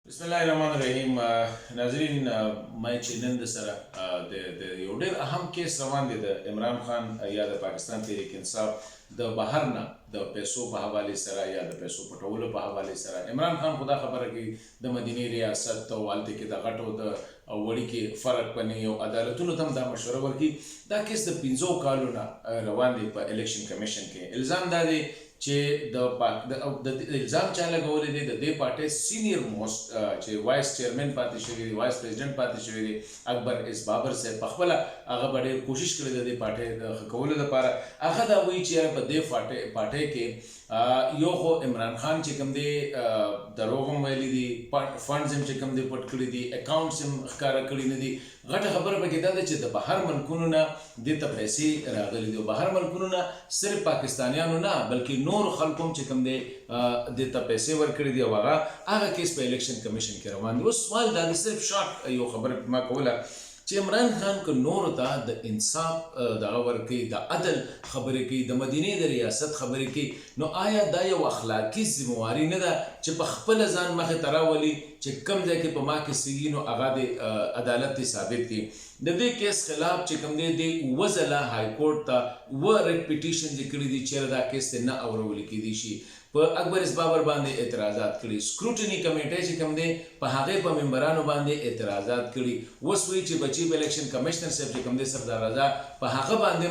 بسم الله الرحمن الرحیم ناظرین ما چې نن د سره د یو ډېر اهم کیس روان دی د عمران خان یا د پاکستان تحریک انصاف د بهر نه د پیسو په حواله سره یا د پیسو پټولو په حواله سره عمران خان خدا خبره کوي د مدینه ریاست او والته کې د غټو د وړي کې فرق پني او عدالتونو تم دا مشوره ورکي دا کیس د 15 کالو نه روان دی په الیکشن کمیشن کې الزام دا دی چې د الزام چا لګولې دی د دې پارټي سینیئر موست چې وایس چیرمن پاتې شوی دی وایس پریزیډنټ پاتې شوی دی اکبر اس بابر صاحب په خپل هغه ډېر کوشش کړی د دې پارټي د کولو لپاره هغه دا وایي چې په دې پارټي کې یو خو عمران خان چې کوم دی دروغ هم ویلي دي فنډز هم چې کوم دی پټ کړي دي اکاونټس هم ښکاره کړي نه دي غټه خبره پکې دا ده چې د بهر ملکونو نه دې ته پیسې راغلي دي بهر ملکونو نه صرف پاکستانیانو نه بلکې نور خلکو چې کوم دی دې ته پیسې ورکړي دي او هغه کیس په الیکشن کمیشن کې روان دی اوس سوال دا دی صرف شارټ یو خبره ما کوله چې عمران خان که نور ته د انصاف دغه ورکوي د عدل خبرې کوي د مدینې د ریاست خبرې کوي نو آیا دا یو اخلاقي ذمہواري نه ده چې په خپل ځان مخې ته راولي چې کوم ځای کې په ما کې سوي نو هغه د عدالت ثابت کړي د دې کیس خلاف چې کوم دی د وزله های کورټ ته ریټ پیټیشن ذکر دي چې دا کیس نه اورول کېدی شي په اکبر اس بابر باندې اعتراضات کړي سکروټنی کمیټه چې کوم دی په هغه په ممبرانو باندې اعتراضات کړي وسوي چې بچي په الیکشن کمشنر صاحب چې کوم دی سردار رضا په هغه باندې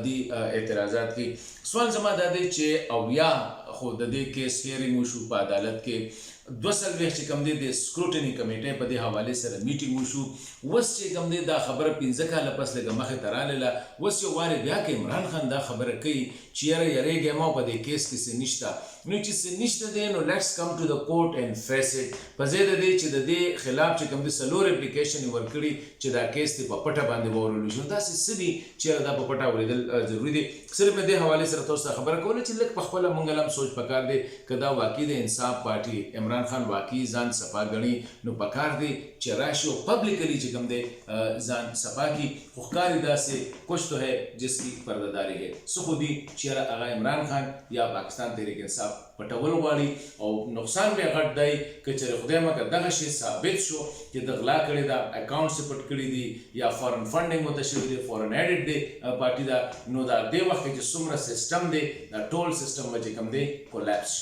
دی اعتراضات کړي سوال زما دا دی چې او یا خو د دې کیس هیرینګ وشو په عدالت کې 2 سال چې کوم دی د سکروټنی کمیټه په دې حواله سره میټینګ وشو وس چې کوم دی دا خبره 15 کاله پس لګه مخه تراله وس یو واره بیا کې عمران خان دا خبره کوي چې یریږي ما په دې کیس کې څه نشته نو چې څه نشته دی نو لیټس کم ټو د کورټ اینڈ فیس اټ په ځای د دې چې د دې خلاف چې کوم دی سلور اپلیکیشن ورکړي چې دا کیس ته په پټه باندې ورول شو دا څه دي چې دا په پټه ورېدل ضروری دي صرف دې حواله سره تاسو خبره کوله چې لکه په خپل مونږ هم سوچ پکار دی کدا واقعي د انصاف پارټي عمران خان واقعي ځان صفا غني نو پکار دی چې راشي او پبلکلی چې کوم دی ځان صفا کی خوخکاری داسې کچھ تو ہے جس کی پرداداری ہے سو خودی چې هغه عمران خان یا پاکستان تحریک انصاف پټول غواړي او نقصان به غټ دی که چې خدای مکه دغه شی ثابت شو چې د غلا کړي دا اکاونټس پټ کړي دي یا فورن فنډینګ متشوي دي فورن ایډټ دی پارټي دا نو دا د وخت کې څومره سیستم دی دا ټول سیستم چې کوم دی کولاپس